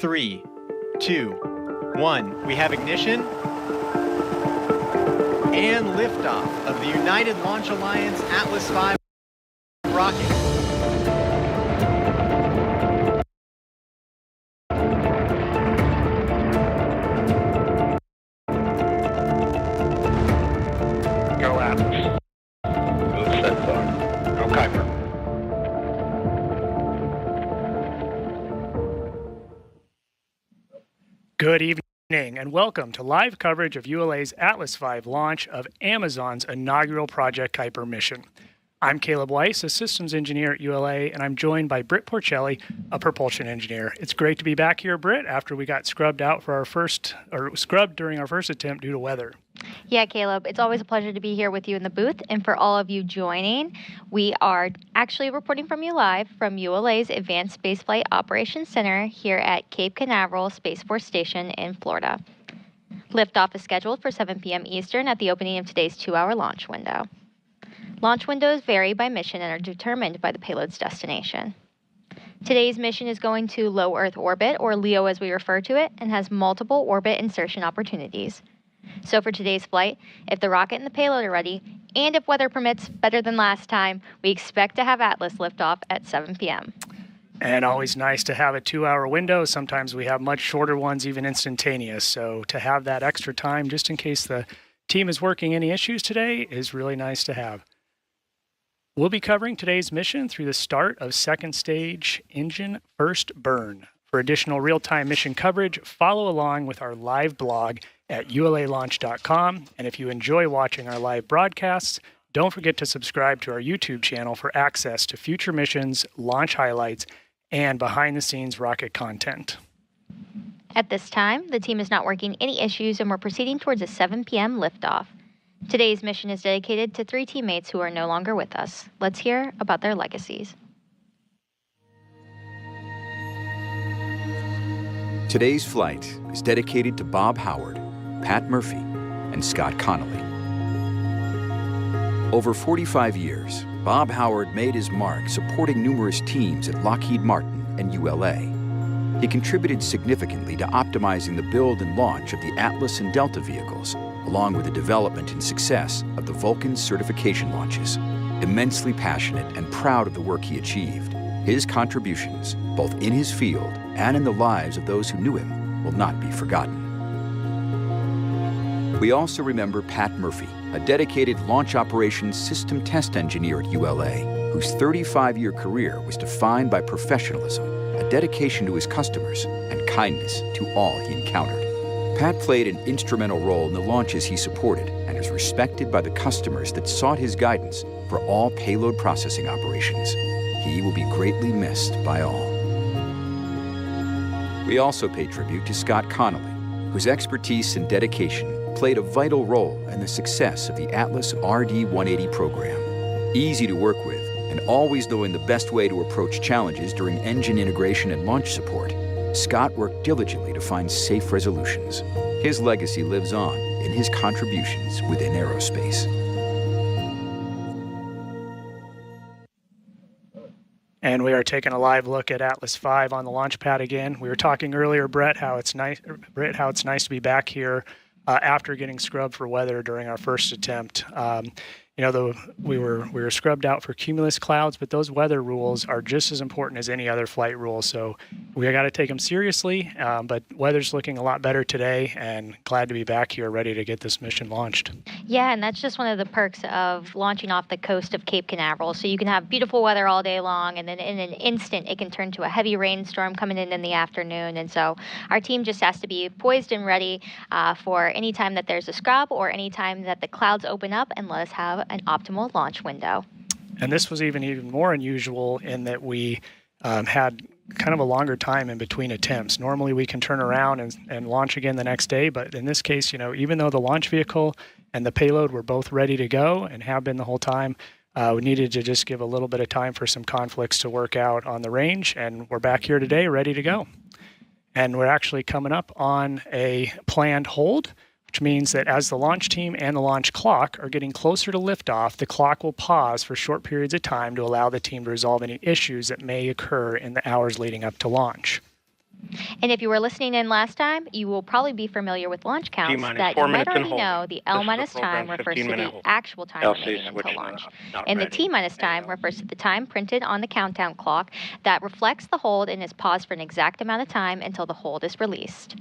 3, 2, 1. We have ignition and liftoff of the United Launch Alliance Atlas V rocket. Go Atlas. Go Centaur. Go Kuiper. Good evening and welcome to live coverage of ULA's Atlas V launch of Amazon's inaugural Project Kuiper mission. I'm Caleb Weiss, a systems engineer at ULA, and I'm joined by Britt Porcelli, a propulsion engineer. It's great to be back here, Britt, after we got scrubbed out for scrubbed during our first attempt due to weather. Yeah, Caleb, it's always a pleasure to be here with you in the booth. And for all of you joining, we are actually reporting from you live from ULA's Advanced Spaceflight Operations Center here at Cape Canaveral Space Force Station in Florida. Liftoff is scheduled for 7 p.m. Eastern at the opening of today's 2-hour launch window. Launch windows vary by mission and are determined by the payload's destination. Today's mission is going to low Earth orbit, or LEO as we refer to it, and has multiple orbit insertion opportunities. So for today's flight, if the rocket and the payload are ready, and if weather permits better than last time, we expect to have Atlas lift off at 7 p.m. And always nice to have a 2-hour window. Sometimes we have much shorter ones, even instantaneous. So to have that extra time, just in case the team is working any issues today, is really nice to have. We'll be covering today's mission through the start of second stage engine first burn. For additional real-time mission coverage, follow along with our live blog at ulalaunch.com. And if you enjoy watching our live broadcasts, don't forget to subscribe to our YouTube channel for access to future missions, launch highlights, and behind-the-scenes rocket content. At this time, the team is not working any issues and we're proceeding towards a 7 p.m. liftoff. Today's mission is dedicated to 3 teammates who are no longer with us. Let's hear about their legacies. Today's flight is dedicated to Bob Howard, Pat Murphy, and Scott Connolly. Over 45 years, Bob Howard made his mark supporting numerous teams at Lockheed Martin and ULA. He contributed significantly to optimizing the build and launch of the Atlas and Delta vehicles, along with the development and success of the Vulcan certification launches. Immensely passionate and proud of the work he achieved, his contributions, both in his field and in the lives of those who knew him, will not be forgotten. We also remember Pat Murphy, a dedicated launch operations system test engineer at ULA, whose 35-year career was defined by professionalism, a dedication to his customers, and kindness to all he encountered. Pat played an instrumental role in the launches he supported and is respected by the customers that sought his guidance for all payload processing operations. He will be greatly missed by all. We also pay tribute to Scott Connolly, whose expertise and dedication played a vital role in the success of the Atlas RD-180 program. Easy to work with and always knowing the best way to approach challenges during engine integration and launch support, Scott worked diligently to find safe resolutions. His legacy lives on in his contributions within aerospace. And we are taking a live look at Atlas V on the launch pad again. We were talking earlier, Brett, how it's nice to be back here after getting scrubbed for weather during our first attempt. We were scrubbed out for cumulus clouds, but those weather rules are just as important as any other flight rule. So we got to take them seriously, but weather's looking a lot better today, and glad to be back here ready to get this mission launched. Yeah, and that's just one of the perks of launching off the coast of Cape Canaveral. So you can have beautiful weather all day long, and then in an instant, it can turn to a heavy rainstorm coming in the afternoon. And so our team just has to be poised and ready for any time that there's a scrub or any time that the clouds open up and let us have an optimal launch window. And this was even more unusual in that we had kind of a longer time in between attempts. Normally we can turn around and launch again the next day, but in this case, even though the launch vehicle and the payload were both ready to go and have been the whole time, we needed to just give a little bit of time for some conflicts to work out on the range, and we're back here today ready to go. And we're actually coming up on a planned hold, which means that as the launch team and the launch clock are getting closer to liftoff, the clock will pause for short periods of time to allow the team to resolve any issues that may occur in the hours leading up to launch. And if you were listening in last time, you will probably be familiar with launch counts T-minus that 4 you might minutes and already know. holding. The This is L the minus time program's refers to 15-minute the hold. actual time LC remaining until switching launch. not And the ready. T minus time refers to the time printed on the countdown clock that reflects the hold and is paused for an exact amount of time until the hold is released.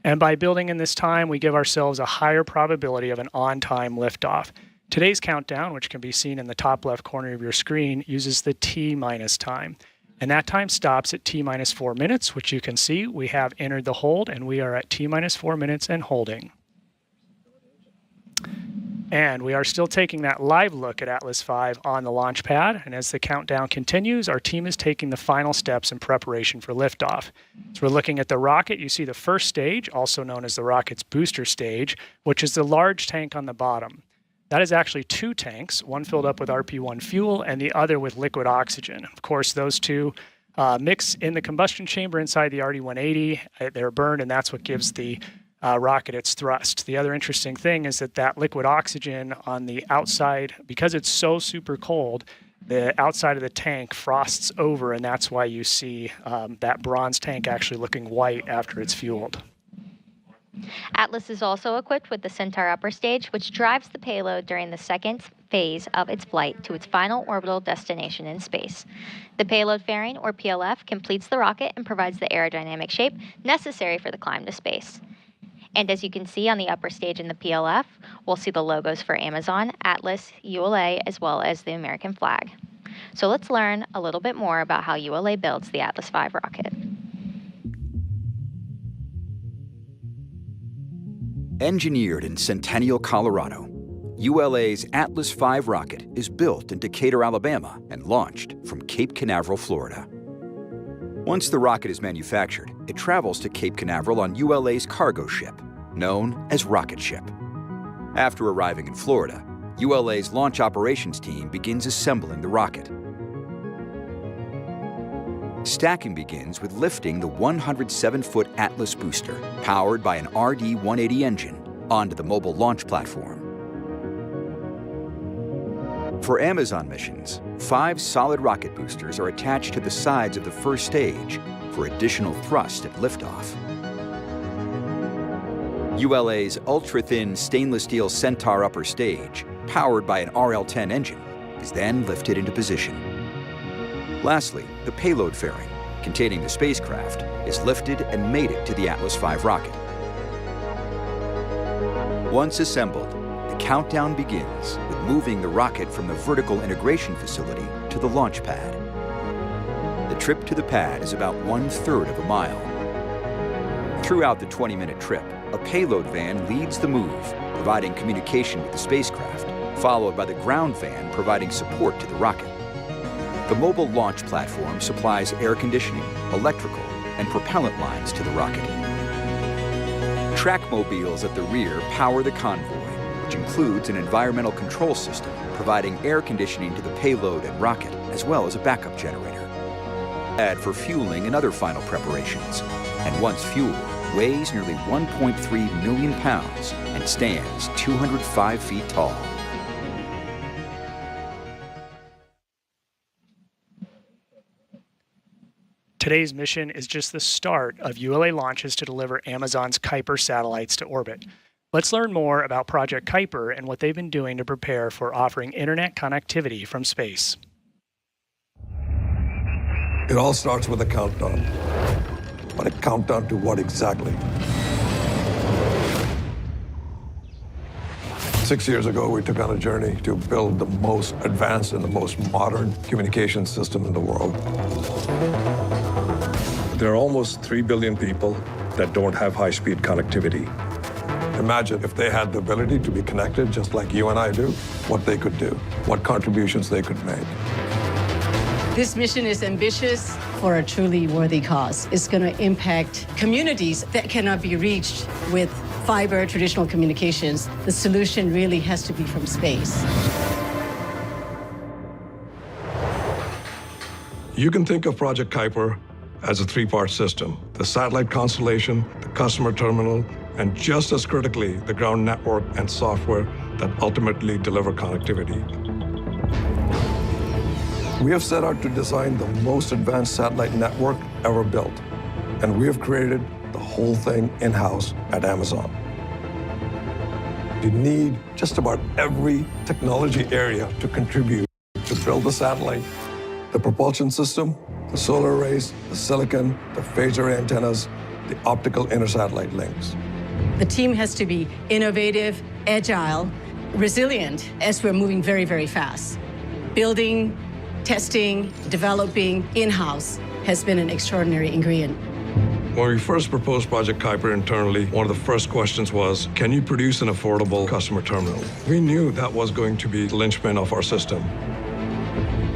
And by building in this time, we give ourselves a higher probability of an on-time liftoff. Today's countdown, which can be seen in the top left corner of your screen, uses the T minus time. And that time stops at T minus 4 minutes, which you can see we have entered the hold, and we are at T minus 4 minutes and holding. And we are still taking that live look at Atlas V on the launch pad. And as the countdown continues, our team is taking the final steps in preparation for liftoff. So we're looking at the rocket. You see the first stage, also known as the rocket's booster stage, which is the large tank on the bottom. That is actually 2 tanks, one filled up with RP-1 fuel and the other with liquid oxygen. Of course, those two mix in the combustion chamber inside the RD-180. They're burned, and that's what gives the rocket its thrust. The other interesting thing is that liquid oxygen on the outside, because it's so super cold, the outside of the tank frosts over, and that's why you see that bronze tank actually looking white after it's fueled. Atlas is also equipped with the Centaur upper stage, which drives the payload during the second phase of its flight to its final orbital destination in space. The payload fairing, or PLF, completes the rocket and provides the aerodynamic shape necessary for the climb to space. And as you can see on the upper stage in the PLF, we'll see the logos for Amazon, Atlas, ULA, as well as the American flag. So let's learn a little bit more about how ULA builds the Atlas V rocket. Engineered in Centennial, Colorado, ULA's Atlas V rocket is built in Decatur, Alabama, and launched from Cape Canaveral, Florida. Once the rocket is manufactured, it travels to Cape Canaveral on ULA's cargo ship, known as Rocket Ship. After arriving in Florida, ULA's launch operations team begins assembling the rocket. Stacking begins with lifting the 107-foot Atlas booster, powered by an RD-180 engine, onto the mobile launch platform. For Amazon missions, 5 solid rocket boosters are attached to the sides of the first stage for additional thrust at liftoff. ULA's ultra-thin stainless steel Centaur upper stage, powered by an RL-10 engine, is then lifted into position. Lastly, the payload fairing, containing the spacecraft, is lifted and mated to the Atlas V rocket. Once assembled, the countdown begins with moving the rocket from the vertical integration facility to the launch pad. The trip to the pad is about 1/3 of a mile. Throughout the 20-minute trip, a payload van leads the move, providing communication with the spacecraft, followed by the ground van providing support to the rocket. The mobile launch platform supplies air conditioning, electrical, and propellant lines to the rocket. Track mobiles at the rear power the convoy, which includes an environmental control system providing air conditioning to the payload and rocket, as well as a backup generator. Add for fueling and other final preparations, and once fueled, weighs nearly 1.3 million pounds and stands 205 feet tall. Today's mission is just the start of ULA launches to deliver Amazon's Kuiper satellites to orbit. Let's learn more about Project Kuiper and what they've been doing to prepare for offering internet connectivity from space. It all starts with a countdown. But a countdown to what exactly? 6 years ago, we took on a journey to build the most advanced and the most modern communication system in the world. There are almost 3 billion people that don't have high-speed connectivity. Imagine if they had the ability to be connected just like you and I do, what they could do, what contributions they could make. This mission is ambitious for a truly worthy cause. It's going to impact communities that cannot be reached with fiber traditional communications. The solution really has to be from space. You can think of Project Kuiper as a 3-part system: the satellite constellation, the customer terminal, and just as critically, the ground network and software that ultimately deliver connectivity. We have set out to design the most advanced satellite network ever built. And we have created the whole thing in-house at Amazon. You need just about every technology area to contribute to build the satellite, the propulsion system, the solar arrays, the silicon, the phased array antennas, the optical inter-satellite links. The team has to be innovative, agile, resilient as we're moving very, very fast. Building, testing, developing in-house has been an extraordinary ingredient. When we first proposed Project Kuiper internally, one of the first questions was, can you produce an affordable customer terminal? We knew that was going to be the linchpin of our system.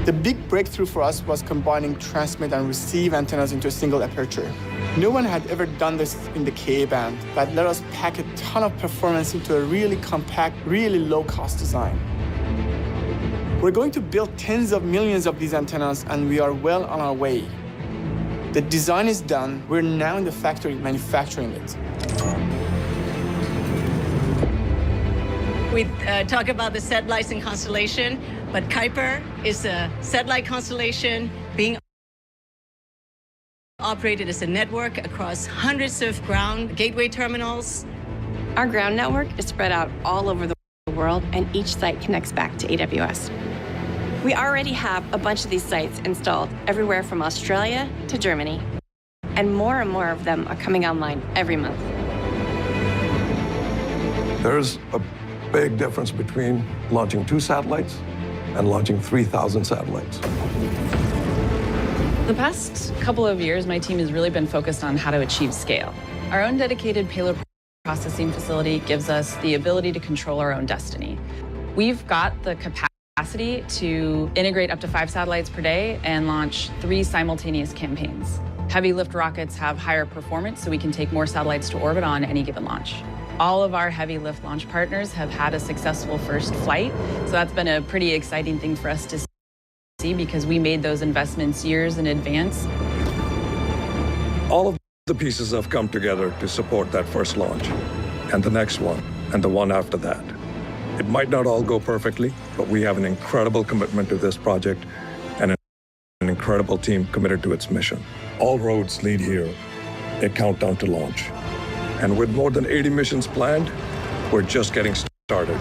The big breakthrough for us was combining transmit and receive antennas into a single aperture. No one had ever done this in the Ka band. That let us pack a ton of performance into a really compact, really low-cost design. We're going to build tens of millions of these antennas, and we are well on our way. The design is done. We're now in the factory manufacturing it. We talk about the satellites in constellation, but Kuiper is a satellite constellation being operated as a network across hundreds of ground gateway terminals. Our ground network is spread out all over the world, and each site connects back to AWS. We already have a bunch of these sites installed everywhere from Australia to Germany, and more of them are coming online every month. There's a big difference between launching 2 satellites and launching 3,000 satellites. The past couple of years, my team has really been focused on how to achieve scale. Our own dedicated payload processing facility gives us the ability to control our own destiny. We've got the capacity to integrate up to 5 satellites per day and launch 3 simultaneous campaigns. Heavy lift rockets have higher performance, so we can take more satellites to orbit on any given launch. All of our heavy lift launch partners have had a successful first flight, so that's been a pretty exciting thing for us to see because we made those investments years in advance. All of the pieces have come together to support that first launch, and the next one, and the one after that. It might not all go perfectly, but we have an incredible commitment to this project and an incredible team committed to its mission. All roads lead here, a countdown to launch. And with more than 80 missions planned, we're just getting started.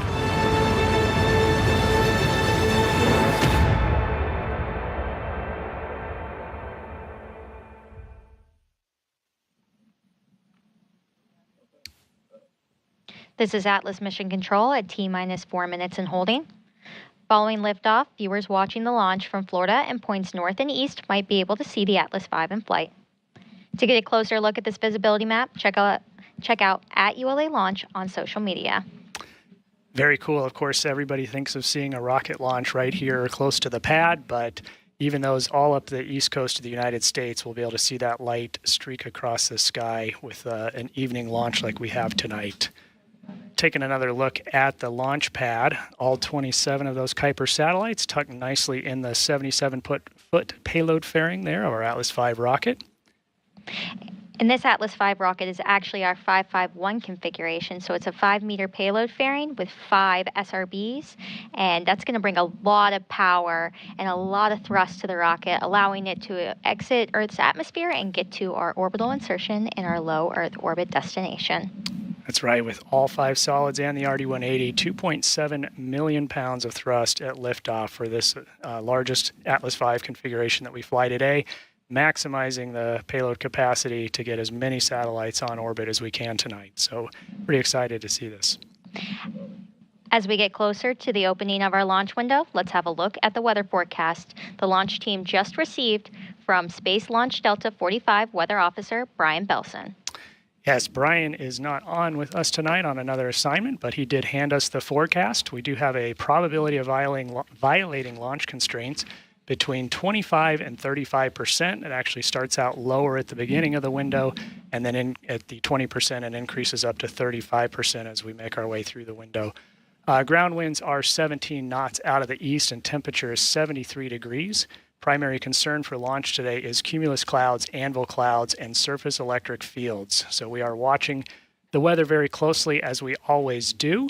This is Atlas Mission Control at T-minus 4 minutes and holding. Following liftoff, viewers watching the launch from Florida and points north and east might be able to see the Atlas V in flight. To get a closer look at this visibility map, check out at ULA Launch on social media. Very cool. Of course, everybody thinks of seeing a rocket launch right here close to the pad, but even those all up the east coast of the United States will be able to see that light streak across the sky with an evening launch like we have tonight. Taking another look at the launch pad, all 27 of those Kuiper satellites tucked nicely in the 77-foot payload fairing there of our Atlas V rocket. And this Atlas V rocket is actually our 551 configuration, so it's a 5-meter payload fairing with 5 SRBs, and that's going to bring a lot of power and a lot of thrust to the rocket, allowing it to exit Earth's atmosphere and get to our orbital insertion in our low Earth orbit destination. That's right, with all 5 solids and the RD-180, 2.7 million pounds of thrust at liftoff for this largest Atlas V configuration that we fly today, maximizing the payload capacity to get as many satellites on orbit as we can tonight. So pretty excited to see this. As we get closer to the opening of our launch window, let's have a look at the weather forecast the launch team just received from Space Launch Delta 45 Weather Officer Brian Belson. Yes, Brian is not on with us tonight on another assignment, but he did hand us the forecast. We do have a probability of violating launch constraints between 25 and 35%. It actually starts out lower at the beginning of the window, and then at the 20% it increases up to 35% as we make our way through the window. Ground winds are 17 knots out of the east, and temperature is 73 degrees. Primary concern for launch today is cumulus clouds, anvil clouds, and surface electric fields. So we are watching the weather very closely, as we always do.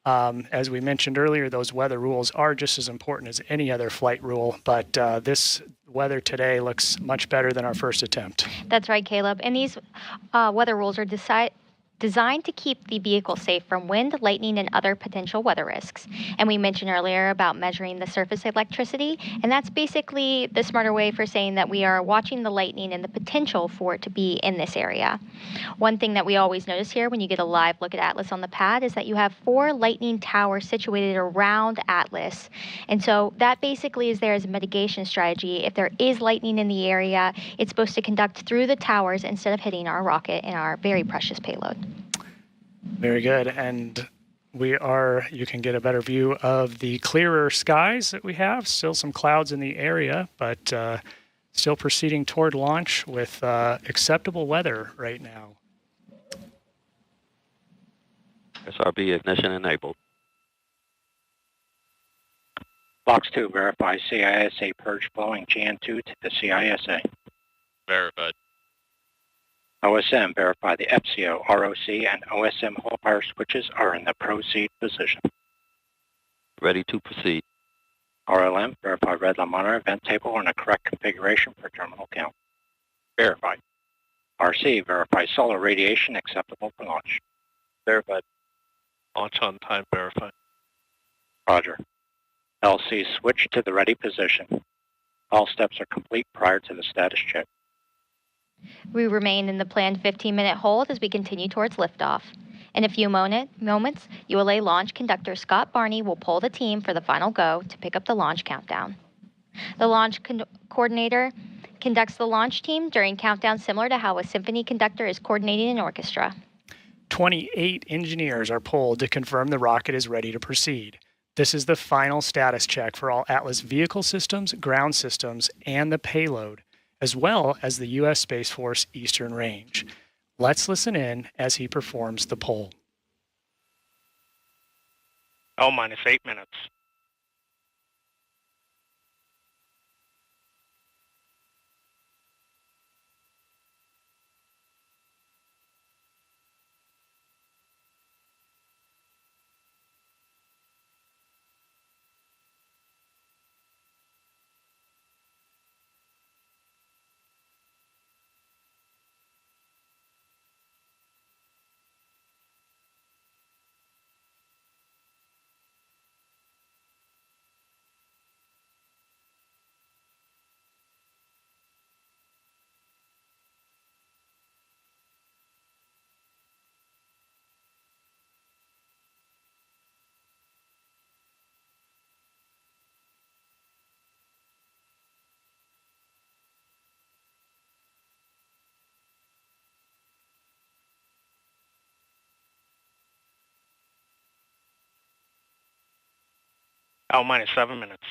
As we mentioned earlier, those weather rules are just as important as any other flight rule, but this weather today looks much better than our first attempt. That's right, Caleb. And these weather rules are designed to keep the vehicle safe from wind, lightning, and other potential weather risks. And we mentioned earlier about measuring the surface electricity, and that's basically the smarter way for saying that we are watching the lightning and the potential for it to be in this area. One thing that we always notice here when you get a live look at Atlas on the pad is that you have 4 lightning towers situated around Atlas. And so that basically is there as a mitigation strategy. If there is lightning in the area, it's supposed to conduct through the towers instead of hitting our rocket and our very precious payload. Very good. And you can get a better view of the clearer skies that we have. Still some clouds in the area, but still proceeding toward launch with acceptable weather right now. SRB ignition enabled. Box 2, verify CISA purge flowing GN2 to the CISA. Verified. OSM, verify the FCO, ROC, and OSM whole fire switches are in the proceed position. Ready to proceed. RLM, verify red line monitor event table are in the correct configuration for terminal count. Verified. RC, verify solar radiation acceptable for launch. Verified. Launch on time verified. Roger. LC, switch to the ready position. All steps are complete prior to the status check. We remain in the planned 15-minute hold as we continue towards liftoff. In a few moments, ULA launch conductor Scott Barney will poll the team for the final go to pick up the launch countdown. The launch coordinator conducts the launch team during countdown similar to how a symphony conductor is coordinating an orchestra. 28 engineers are polled to confirm the rocket is ready to proceed. This is the final status check for all Atlas vehicle systems, ground systems, and the payload, as well as the U.S. Space Force Eastern Range. Let's listen in as he performs the poll. L-8 minutes. L-7 minutes.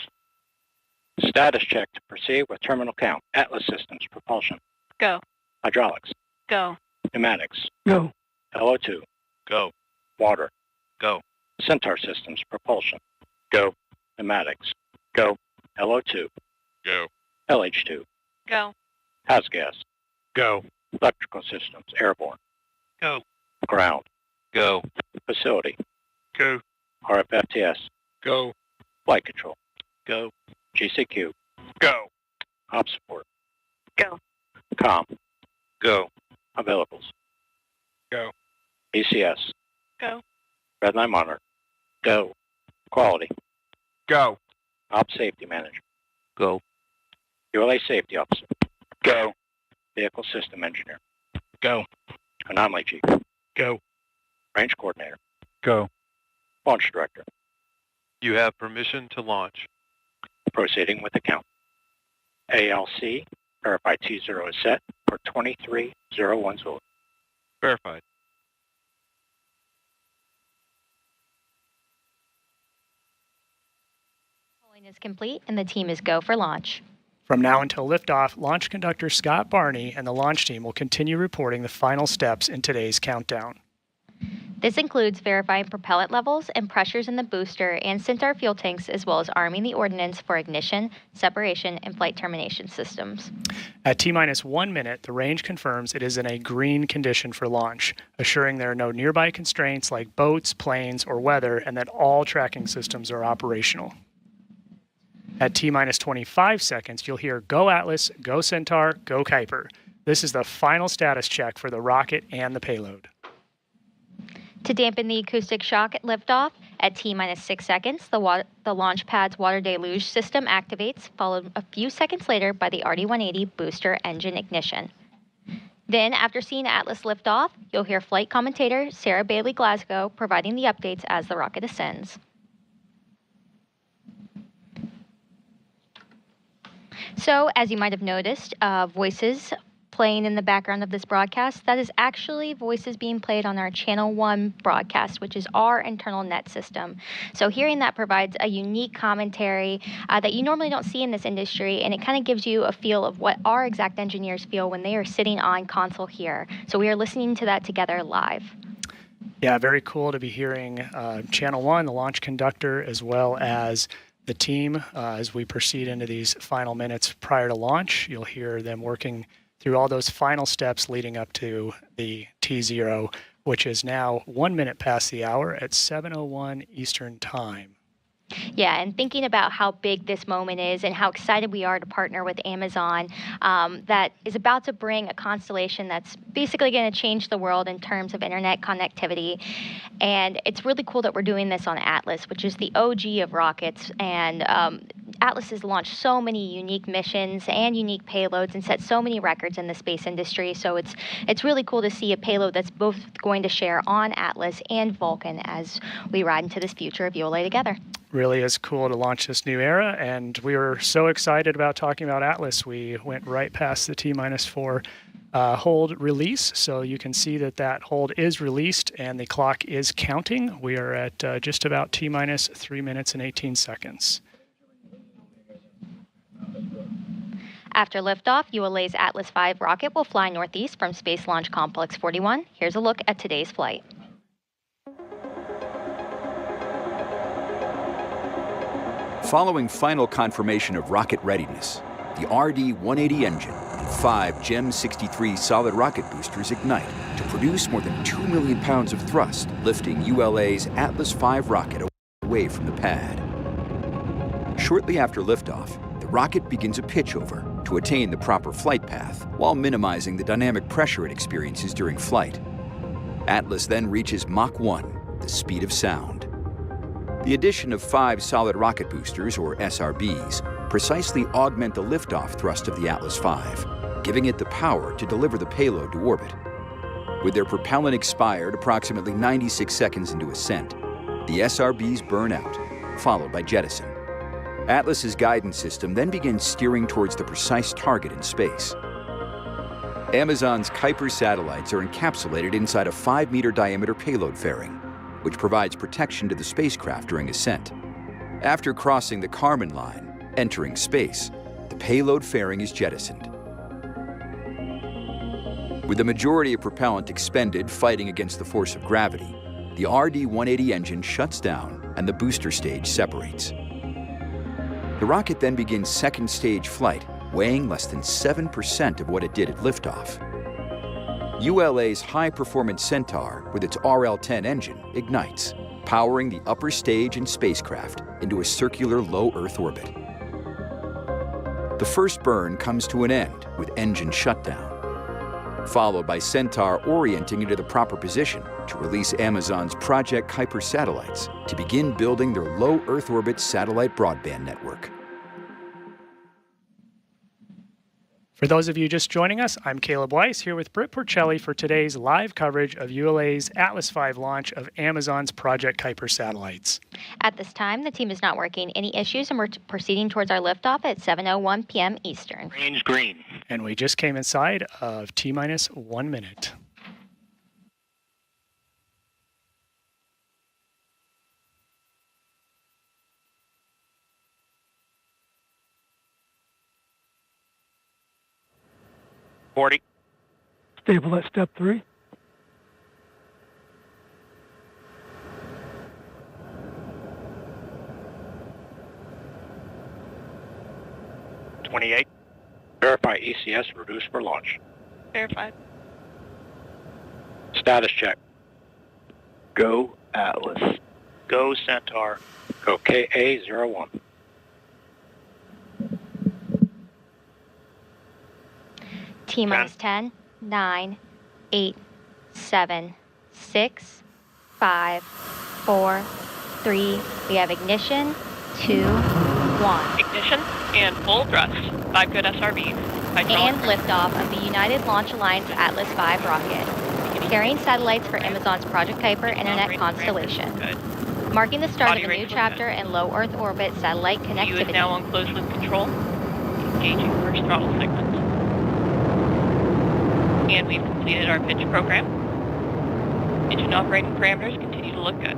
Status check to proceed with terminal count. Atlas systems, propulsion. Go. Hydraulics. Go. Pneumatics. Go. LO2. Go. Water. Go. Centaur systems, propulsion. Go. Pneumatics. Go. LO2. Go. LH2. Go. House gas. Go. Electrical systems, airborne. Go. Ground. Go. Facility. Go. RFFTS. Go. Flight control. Go. GCQ. Go. Op support. Go. Com. Go. Availables. Go. ECS. Go. Redline monitor. Go. Quality. Go. Op safety manager. Go. ULA safety officer. Go. Vehicle system engineer. Go. Anomaly chief. Go. Range coordinator. Go. Launch director. You have permission to launch. Proceeding with the count. ALC, verify T0 is set for 2301 Zulu. Verified. Polling is complete and the team is go for launch. From now until liftoff, launch conductor Scott Barney and the launch team will continue reporting the final steps in today's countdown. This includes verifying propellant levels and pressures in the booster and Centaur fuel tanks, as well as arming the ordnance for ignition, separation, and flight termination systems. At T-minus 1 minute, the range confirms it is in a green condition for launch, assuring there are no nearby constraints like boats, planes, or weather, and that all tracking systems are operational. At T-minus 25 seconds, you'll hear "Go Atlas, Go Centaur, Go Kuiper." This is the final status check for the rocket and the payload. To dampen the acoustic shock at liftoff, at T-minus 6 seconds, the launch pad's water deluge system activates, followed a few seconds later by the RD-180 booster engine ignition. Then, after seeing Atlas lift off, you'll hear flight commentator Sarah Bailey Glasgow providing the updates as the rocket ascends. So, as you might have noticed, voices playing in the background of this broadcast, that is actually voices being played on our Channel 1 broadcast, which is our internal net system. So hearing that provides a unique commentary that you normally don't see in this industry, and it kind of gives you a feel of what our exact engineers feel when they are sitting on console here. So we are listening to that together live. Yeah, very cool to be hearing Channel 1, the launch conductor, as well as the team as we proceed into these final minutes prior to launch. You'll hear them working through all those final steps leading up to the T0, which is now 1 minute past the hour at 7:01 Eastern Time. Yeah, and thinking about how big this moment is and how excited we are to partner with Amazon, that is about to bring a constellation that's basically going to change the world in terms of internet connectivity. And it's really cool that we're doing this on Atlas, which is the OG of rockets. And Atlas has launched so many unique missions and unique payloads and set so many records in the space industry. So it's really cool to see a payload that's both going to share on Atlas and Vulcan as we ride into this future of ULA together. Really is cool to launch this new era, and we were so excited about talking about Atlas. We went right past the T-4 hold release, so you can see that hold is released and the clock is counting. We are at just about T-3 minutes and 18 seconds. After liftoff, ULA's Atlas V rocket will fly northeast from Space Launch Complex 41. Here's a look at today's flight. Following final confirmation of rocket readiness, the RD-180 engine and 5 GEM-63 solid rocket boosters ignite to produce more than 2 million pounds of thrust, lifting ULA's Atlas V rocket away from the pad. Shortly after liftoff, the rocket begins a pitchover to attain the proper flight path while minimizing the dynamic pressure it experiences during flight. Atlas then reaches Mach 1, the speed of sound. The addition of 5 solid rocket boosters, or SRBs, precisely augment the liftoff thrust of the Atlas V, giving it the power to deliver the payload to orbit. With their propellant expired approximately 96 seconds into ascent, the SRBs burn out, followed by jettison. Atlas's guidance system then begins steering towards the precise target in space. Amazon's Kuiper satellites are encapsulated inside a 5-meter diameter payload fairing, which provides protection to the spacecraft during ascent. After crossing the Kármán line, entering space, the payload fairing is jettisoned. With the majority of propellant expended fighting against the force of gravity, the RD-180 engine shuts down and the booster stage separates. The rocket then begins second stage flight, weighing less than 7% of what it did at liftoff. ULA's high-performance Centaur, with its RL-10 engine, ignites, powering the upper stage and spacecraft into a circular low Earth orbit. The first burn comes to an end with engine shutdown, followed by Centaur orienting into the proper position to release Amazon's Project Kuiper satellites to begin building their low Earth orbit satellite broadband network. For those of you just joining us, I'm Caleb Weiss here with Britt Porcelli for today's live coverage of ULA's Atlas V launch of Amazon's Project Kuiper satellites. At this time, the team is not working any issues, and we're proceeding towards our liftoff at 7:01 p.m. Eastern. Range green. And we just came inside of T-1 minute. Stable at step 3. 28. Verify ECS reduced for launch. Verified. Status check. Go Atlas. Go Centaur. Go KA-01. T minus 10, 9, 8, 7, 6, 5, 4, 3. We have ignition. 2, 1. Ignition and full thrust. 5 good SRBs. And liftoff of the United Launch Alliance Atlas V rocket, carrying satellites for Amazon's Project Kuiper internet constellation, marking the start of a new chapter in low Earth orbit satellite connectivity. You is now on closed loop control, engaging first throttle segment. And we've completed our pitch program. Engine operating parameters continue to look good.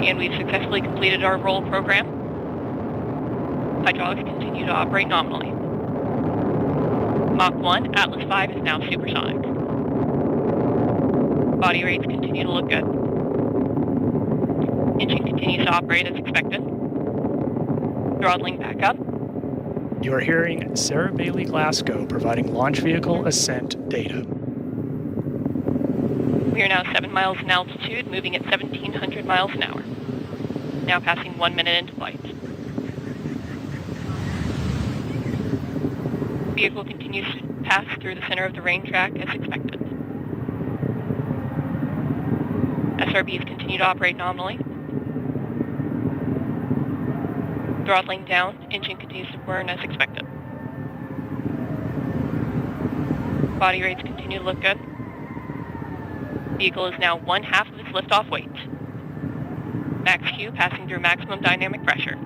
And we've successfully completed our roll program. Hydraulics continue to operate nominally. Mach 1, Atlas V is now supersonic. Body rates continue to look good. Engine continues to operate as expected. Throttling back up. You're hearing Sarah Bailey Glasgow providing launch vehicle ascent data. We are now 7 miles in altitude, moving at 1,700 miles an hour. Now passing 1 minute into flight. Vehicle continues to pass through the center of the range track as expected. SRBs continue to operate nominally. Throttling down, engine continues to burn as expected. Body rates continue to look good. Vehicle is now 1/2 of its liftoff weight. Max Q passing through maximum dynamic pressure.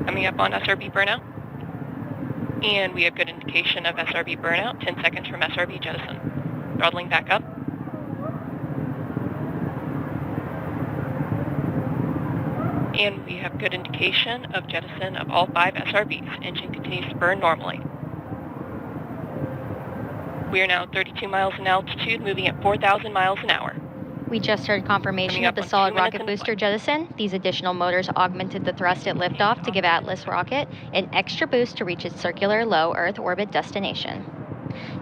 Coming up on SRB burnout. And we have good indication of SRB burnout, 10 seconds from SRB jettison. Throttling back up. And we have good indication of jettison of all 5 SRBs. Engine continues to burn normally. We are now 32 miles in altitude, moving at 4,000 miles an hour. We just heard confirmation of the solid rocket booster jettison. These additional motors augmented the thrust at liftoff to give Atlas rocket an extra boost to reach its circular low Earth orbit destination.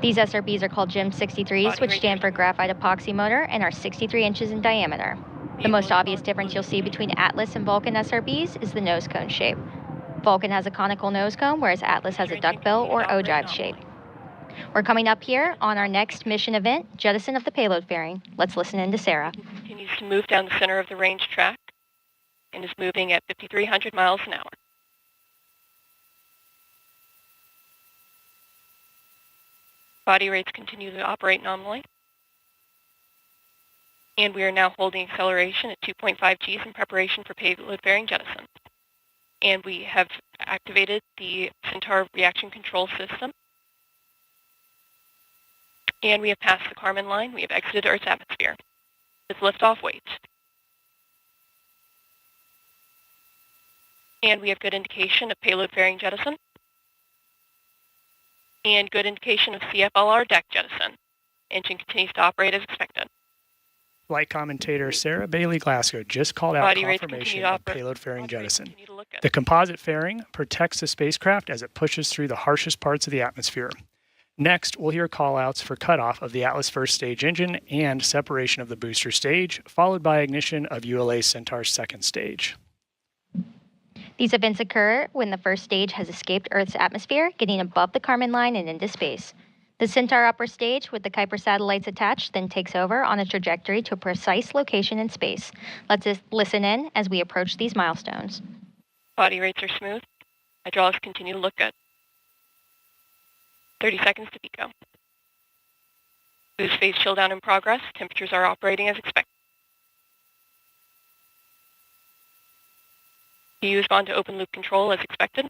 These SRBs are called GEM 63s, which stand for graphite epoxy motor, and are 63 inches in diameter. The most obvious difference you'll see between Atlas and Vulcan SRBs is the nose cone shape. Vulcan has a conical nose cone, whereas Atlas has a duckbill or ogive shape. We're coming up here on our next mission event, jettison of the payload fairing. Let's listen in to Sarah. Continues to move down the center of the range track and is moving at 5,300 miles an hour. Body rates continue to operate nominally. And we are now holding acceleration at 2.5 Gs in preparation for payload fairing jettison. And we have activated the Centaur reaction control system. And we have passed the Kármán line. We have exited Earth's atmosphere. It's liftoff weight. And we have good indication of payload fairing jettison. And good indication of CFLR deck jettison. Engine continues to operate as expected. Flight commentator Sarah Bailey Glasgow just called out confirmation of payload fairing jettison. The composite fairing protects the spacecraft as it pushes through the harshest parts of the atmosphere. Next, we'll hear callouts for cutoff of the Atlas first stage engine and separation of the booster stage, followed by ignition of ULA Centaur's second stage. These events occur when the first stage has escaped Earth's atmosphere, getting above the Kármán line and into space. The Centaur upper stage, with the Kuiper satellites attached, then takes over on a trajectory to a precise location in space. Let's just listen in as we approach these milestones. Body rates are smooth. Hydraulics continue to look good. 30 seconds to pico. Boost phase chill down in progress. Temperatures are operating as expected. PU has gone to open loop control as expected.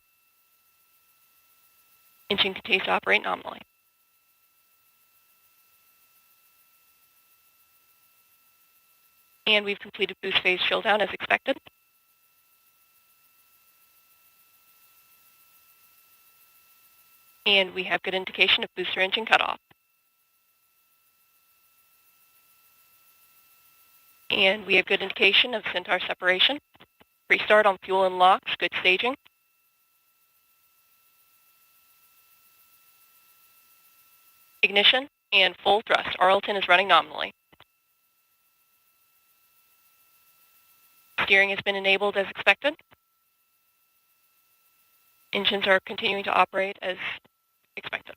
Engine continues to operate nominally. And we've completed boost phase chill down as expected. And we have good indication of booster engine cutoff. And we have good indication of Centaur separation. Restart on fuel and locks, good staging. Ignition and full thrust. Arlington is running nominally. Steering has been enabled as expected. Engines are continuing to operate as expected.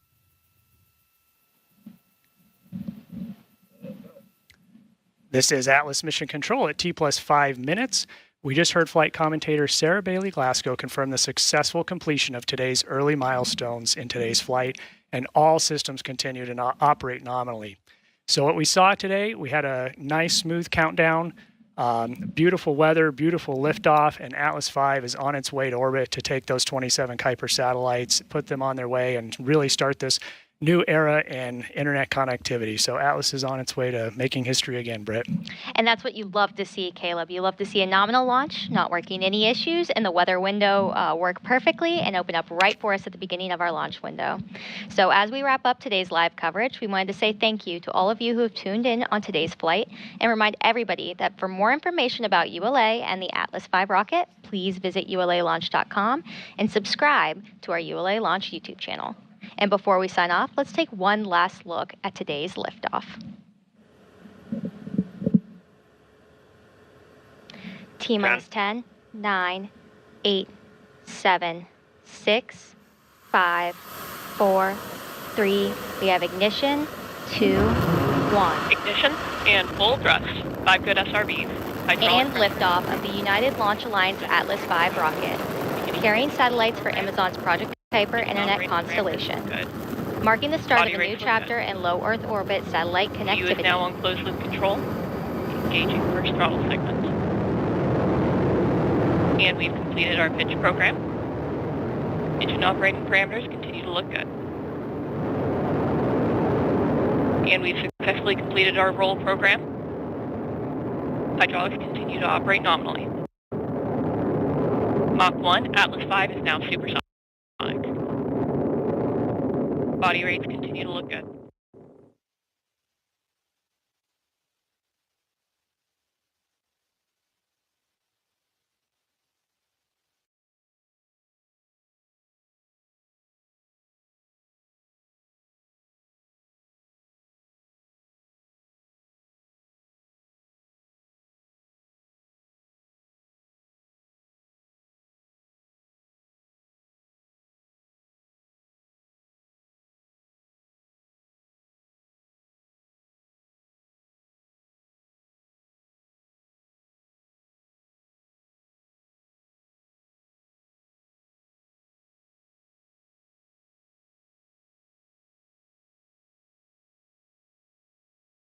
This is Atlas Mission Control at T+5 minutes. We just heard flight commentator Sarah Bailey Glasgow confirm the successful completion of today's early milestones in today's flight, and all systems continue to operate nominally. So what we saw today, we had a nice smooth countdown, beautiful weather, beautiful liftoff, and Atlas V is on its way to orbit to take those 27 Kuiper satellites, put them on their way, and really start this new era in internet connectivity. So Atlas is on its way to making history again, Britt. And that's what you love to see, Caleb. You love to see a nominal launch, not working any issues, and the weather window work perfectly and open up right for us at the beginning of our launch window. So as we wrap up today's live coverage, we wanted to say thank you to all of you who have tuned in on today's flight and remind everybody that for more information about ULA and the Atlas V rocket, please visit ulalaunch.com and subscribe to our ULA Launch YouTube channel. And before we sign off, let's take one last look at today's liftoff. T-minus 10, 9, 8, 7, 6, 5, 4, 3. We have ignition, 2, 1. Ignition and full thrust. 5 good SRBs. And liftoff of the United Launch Alliance Atlas V rocket, carrying satellites for Amazon's Project Kuiper Internet constellation, marking the start of a new chapter in low Earth orbit satellite connectivity. You is now on closed loop control, engaging first throttle segment. And we've completed our pitch program. Engine operating parameters continue to look good. And we've successfully completed our roll program. Hydraulics continue to operate nominally. Mach 1, Atlas V is now supersonic. Body rates continue to look good.